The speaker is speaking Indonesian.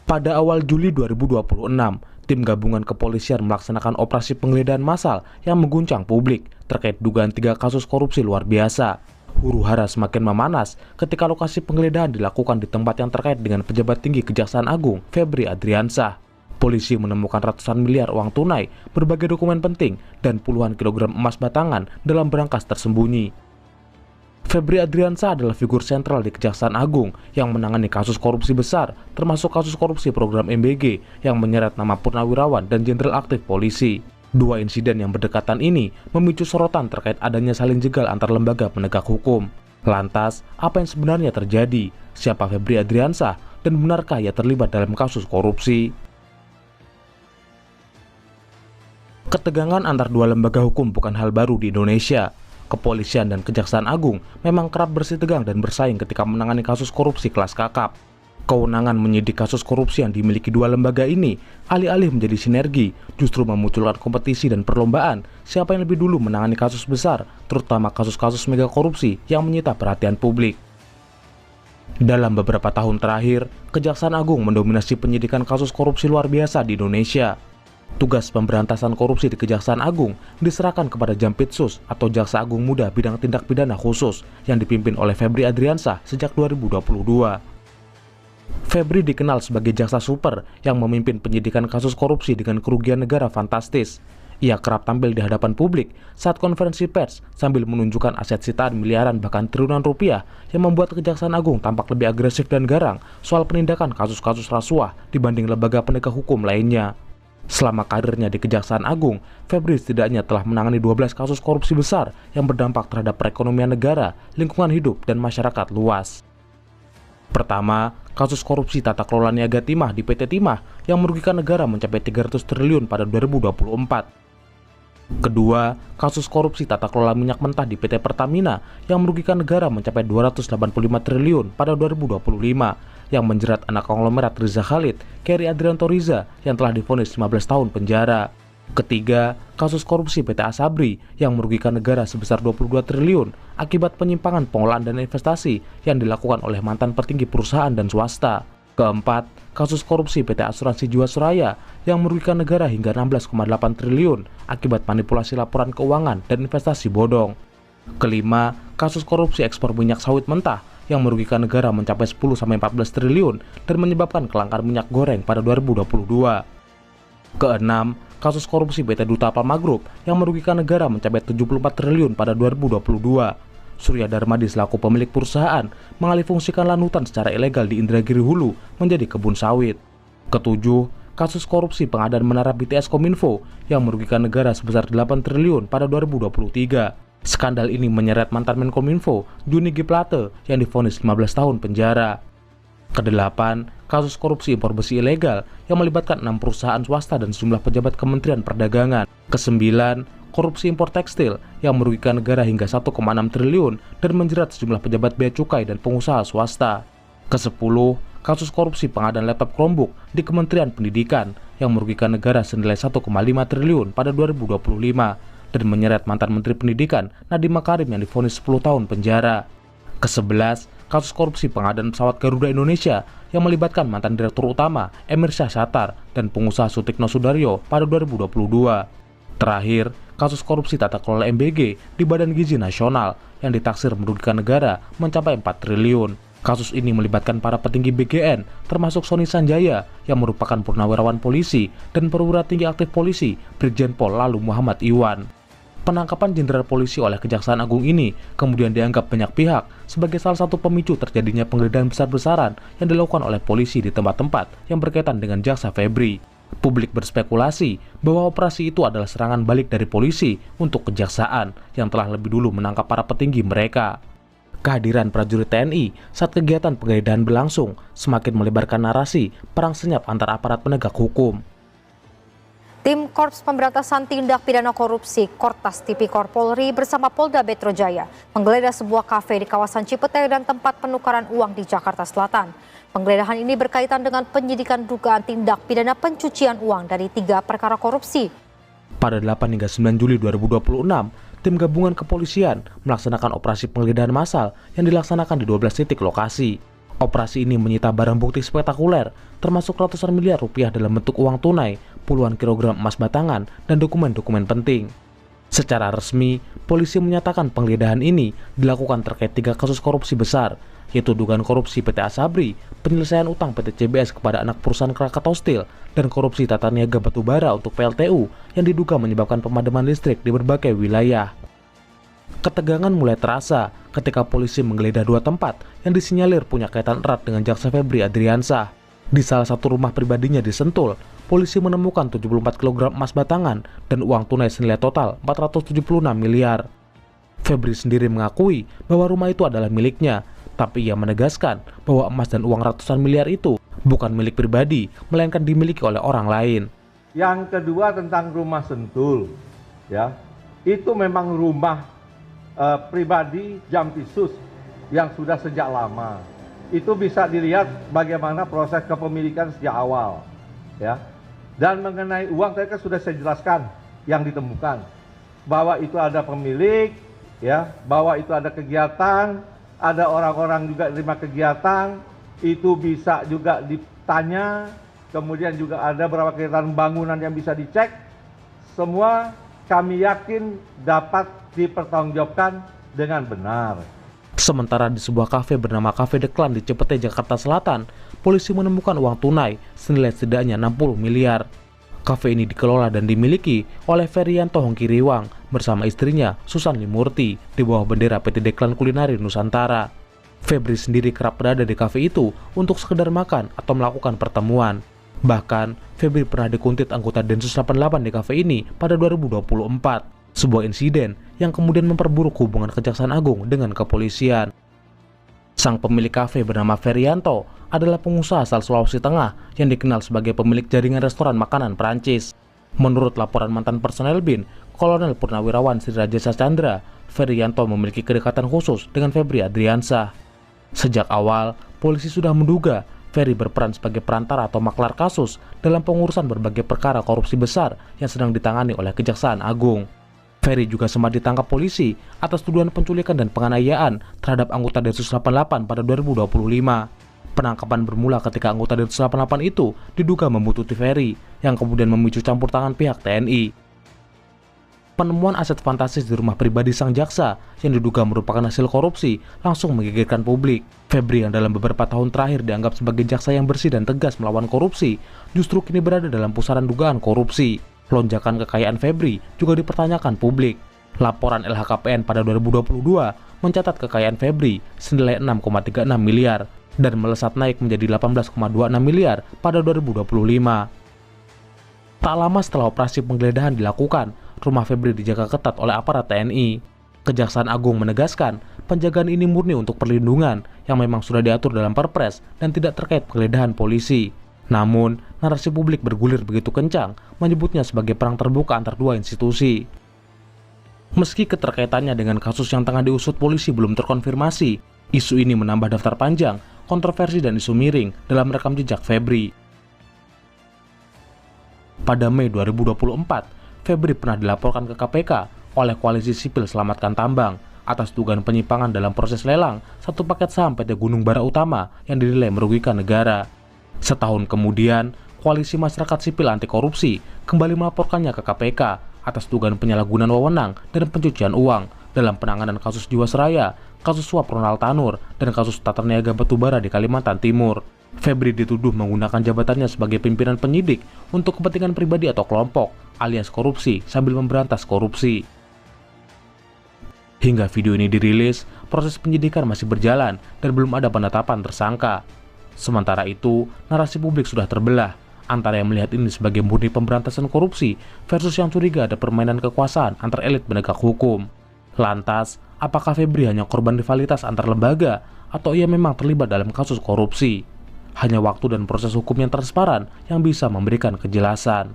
Pada awal Juli 2026, tim gabungan kepolisian melaksanakan operasi penggeledahan massal yang mengguncang publik terkait dugaan 3 kasus korupsi luar biasa. Huru-hara semakin memanas ketika lokasi penggeledahan dilakukan di tempat yang terkait dengan pejabat tinggi Kejaksaan Agung, Febri Adriansah. Polisi menemukan ratusan miliar uang tunai, berbagai dokumen penting, dan puluhan kilogram emas batangan dalam berangkas tersembunyi. Febri Adriansah adalah figur sentral di Kejaksaan Agung yang menangani kasus korupsi besar, termasuk kasus korupsi program MBG yang menyeret nama purnawirawan dan jenderal aktif polisi. 2 insiden yang berdekatan ini memicu sorotan terkait adanya saling jegal antar lembaga penegak hukum. Lantas, apa yang sebenarnya terjadi? Siapa Febri Adriansah dan benarkah ia terlibat dalam kasus korupsi? Ketegangan antar 2 lembaga hukum bukan hal baru di Indonesia. Kepolisian dan Kejaksaan Agung memang kerap bersitegang dan bersaing ketika menangani kasus korupsi kelas kakap. Kewenangan menyidik kasus korupsi yang dimiliki 2 lembaga ini, alih-alih menjadi sinergi, justru memunculkan kompetisi dan perlombaan siapa yang lebih dulu menangani kasus besar, terutama kasus-kasus mega korupsi yang menyita perhatian publik. Dalam beberapa tahun terakhir, Kejaksaan Agung mendominasi penyidikan kasus korupsi luar biasa di Indonesia. Tugas pemberantasan korupsi di Kejaksaan Agung diserahkan kepada Jampitsus atau Jaksa Agung Muda Bidang Tindak Pidana Khusus yang dipimpin oleh Febri Adriansah sejak 2022. Febri dikenal sebagai jaksa super yang memimpin penyidikan kasus korupsi dengan kerugian negara fantastis. Ia kerap tampil di hadapan publik saat konferensi pers sambil menunjukkan aset sitaan miliaran bahkan triliunan rupiah yang membuat Kejaksaan Agung tampak lebih agresif dan garang soal penindakan kasus-kasus rasuah dibanding lembaga penegak hukum lainnya. Selama karirnya di Kejaksaan Agung, Febri setidaknya telah menangani 12 kasus korupsi besar yang berdampak terhadap perekonomian negara, lingkungan hidup, dan masyarakat luas. Pertama, kasus korupsi tata kelola niaga timah di PT Timah yang merugikan negara mencapai 300 triliun pada 2024. Kedua, kasus korupsi tata kelola minyak mentah di PT Pertamina yang merugikan negara mencapai 285 triliun pada 2025. Yang menjerat anak konglomerat Riza Khalid, Keri Adrianto Riza, yang telah divonis 15 tahun penjara. Ketiga, kasus korupsi PT Asabri yang merugikan negara sebesar 22 triliun akibat penyimpangan pengelolaan dan investasi yang dilakukan oleh mantan petinggi perusahaan dan swasta. Keempat, kasus korupsi PT Asuransi Jiwasraya yang merugikan negara hingga 16,8 triliun akibat manipulasi laporan keuangan dan investasi bodong. Kelima, kasus korupsi ekspor minyak sawit mentah yang merugikan negara mencapai 10-14 triliun dan menyebabkan kelangkaan minyak goreng pada 2022. Keenam, kasus korupsi PT Duta Palma Group yang merugikan negara mencapai 74 triliun pada 2022. Surya Darmadi selaku pemilik perusahaan mengalihfungsikan lahan secara ilegal di Indragiri Hulu menjadi kebun sawit. Ketujuh, kasus korupsi pengadaan menara BTS Kominfo yang merugikan negara sebesar 8 triliun pada 2023. Skandal ini menyeret mantan Menkominfo, Juni G. Plate, yang divonis 15 tahun penjara. Kedelapan, kasus korupsi impor besi ilegal yang melibatkan 6 perusahaan swasta dan sejumlah pejabat Kementerian Perdagangan. Kesembilan, korupsi impor tekstil yang merugikan negara hingga 1,6 triliun dan menjerat sejumlah pejabat bea cukai dan pengusaha swasta. Kesepuluh, kasus korupsi pengadaan laptop Chromebook di Kementerian Pendidikan yang merugikan negara senilai 1,5 triliun pada 2025. Dan menyeret mantan Menteri Pendidikan Nadiem Makarim yang divonis 10 tahun penjara. Ke-11, kasus korupsi pengadaan pesawat Garuda Indonesia yang melibatkan mantan Direktur Utama Emir Syahsatar dan pengusaha Sutikno Sudaryo pada 2022. Terakhir, kasus korupsi tata kelola MBG di Badan Gizi Nasional yang ditaksir merugikan negara mencapai 4 triliun. Kasus ini melibatkan para petinggi BGN, termasuk Sony Sanjaya yang merupakan purnawirawan polisi dan perwira tinggi aktif polisi Brigjen Pol Lalu Muhammad Iwan. Penangkapan jenderal polisi oleh Kejaksaan Agung ini kemudian dianggap banyak pihak sebagai salah satu pemicu terjadinya penggeledahan besar-besaran yang dilakukan oleh polisi di tempat-tempat yang berkaitan dengan jaksa Febri. Publik berspekulasi bahwa operasi itu adalah serangan balik dari polisi untuk kejaksaan yang telah lebih dulu menangkap para petinggi mereka. Kehadiran prajurit TNI saat kegiatan penggeledahan berlangsung semakin melebarkan narasi perang senyap antar aparat penegak hukum. Tim Korps Pemberantasan Tindak Pidana Korupsi Kortas Tipikor Polri bersama Polda Metro Jaya menggeledah sebuah kafe di kawasan Cipete dan tempat penukaran uang di Jakarta Selatan. Penggeledahan ini berkaitan dengan penyidikan dugaan tindak pidana pencucian uang dari 3 perkara korupsi. Pada 8 hingga 9 Juli 2026, tim gabungan kepolisian melaksanakan operasi penggeledahan massal yang dilaksanakan di 12 titik lokasi. Operasi ini menyita barang bukti spektakuler, termasuk ratusan miliar rupiah dalam bentuk uang tunai, puluhan kilogram emas batangan, dan dokumen-dokumen penting. Secara resmi, polisi menyatakan penggeledahan ini dilakukan terkait 3 kasus korupsi besar, yaitu dugaan korupsi PT Asabri, penyelesaian utang PT CBS kepada anak perusahaan Krakatau Steel, dan korupsi tata niaga batubara untuk PLTU yang diduga menyebabkan pemadaman listrik di berbagai wilayah. Ketegangan mulai terasa ketika polisi menggeledah 2 tempat yang disinyalir punya kaitan erat dengan jaksa Febri Adriansah. Di salah satu rumah pribadinya di Sentul, polisi menemukan 74 kg emas batangan dan uang tunai senilai total 476 miliar. Febri sendiri mengakui bahwa rumah itu adalah miliknya, tapi ia menegaskan bahwa emas dan uang ratusan miliar itu bukan milik pribadi, melainkan dimiliki oleh orang lain. Yang kedua tentang rumah Sentul, ya, itu memang rumah pribadi Jampitsus yang sudah sejak lama. Itu bisa dilihat bagaimana proses kepemilikan sejak awal, ya. Dan mengenai uang tadi kan sudah saya jelaskan yang ditemukan, bahwa itu ada pemilik, ya, bahwa itu ada kegiatan, ada orang-orang juga terima kegiatan, itu bisa juga ditanya, kemudian juga ada beberapa kegiatan bangunan yang bisa dicek. Semua kami yakin dapat dipertanggungjawabkan dengan benar. Sementara di sebuah kafe bernama Cafe The Clan di Cipete, Jakarta Selatan, polisi menemukan uang tunai senilai setidaknya 60 miliar. Kafe ini dikelola dan dimiliki oleh Ferianto Hongkiriwang bersama istrinya Susan Limurti di bawah bendera PT The Clan Kulinari Nusantara. Febri sendiri kerap berada di kafe itu untuk sekedar makan atau melakukan pertemuan. Bahkan, Febri pernah dikuntit anggota Densus 88 di kafe ini pada 2024. Sebuah insiden yang kemudian memperburuk hubungan Kejaksaan Agung dengan kepolisian. Sang pemilik kafe bernama Ferianto adalah pengusaha asal Sulawesi Tengah yang dikenal sebagai pemilik jaringan restoran makanan Perancis. Menurut laporan mantan personel BIN, Kolonel Purnawirawan Sri Rajasa Chandra, Ferianto memiliki kedekatan khusus dengan Febri Adriansah. Sejak awal, polisi sudah menduga Ferry berperan sebagai perantara atau maklar kasus dalam pengurusan berbagai perkara korupsi besar yang sedang ditangani oleh Kejaksaan Agung. Ferry juga sempat ditangkap polisi atas tuduhan penculikan dan penganiayaan terhadap anggota Densus 88 pada 2025. Penangkapan bermula ketika anggota Densus 88 itu diduga membuntuti Ferry, yang kemudian memicu campur tangan pihak TNI. Penemuan aset fantastis di rumah pribadi sang jaksa yang diduga merupakan hasil korupsi langsung menggegerkan publik. Febri yang dalam beberapa tahun terakhir dianggap sebagai jaksa yang bersih dan tegas melawan korupsi, justru kini berada dalam pusaran dugaan korupsi. Lonjakan kekayaan Febri juga dipertanyakan publik. Laporan LHKPN pada 2022 mencatat kekayaan Febri senilai 6,36 miliar dan melesat naik menjadi 18,26 miliar pada 2025. Tak lama setelah operasi penggeledahan dilakukan, rumah Febri dijaga ketat oleh aparat TNI. Kejaksaan Agung menegaskan penjagaan ini murni untuk perlindungan yang memang sudah diatur dalam Perpres dan tidak terkait penggeledahan polisi. Namun, narasi publik bergulir begitu kencang, menyebutnya sebagai perang terbuka antar dua institusi. Meski keterkaitannya dengan kasus yang tengah diusut polisi belum terkonfirmasi, isu ini menambah daftar panjang, kontroversi dan isu miring dalam rekam jejak Febri. Pada Mei 2024, Febri pernah dilaporkan ke KPK oleh Koalisi Sipil Selamatkan Tambang atas dugaan penyimpangan dalam proses lelang satu paket saham PT Gunung Bara Utama yang dinilai merugikan negara. Setahun kemudian, Koalisi Masyarakat Sipil Anti Korupsi kembali melaporkannya ke KPK atas dugaan penyalahgunaan wewenang dan pencucian uang dalam penanganan kasus Jiwasraya, kasus suap Ronald Tanur, dan kasus tata niaga batubara di Kalimantan Timur. Febri dituduh menggunakan jabatannya sebagai pimpinan penyidik untuk kepentingan pribadi atau kelompok, alias korupsi sambil memberantas korupsi. Hingga video ini dirilis, proses penyidikan masih berjalan dan belum ada penetapan tersangka. Sementara itu, narasi publik sudah terbelah antara yang melihat ini sebagai murni pemberantasan korupsi versus yang curiga ada permainan kekuasaan antar elit penegak hukum. Lantas, apakah Febri hanya korban rivalitas antar lembaga atau ia memang terlibat dalam kasus korupsi? Hanya waktu dan proses hukum yang transparan yang bisa memberikan kejelasan.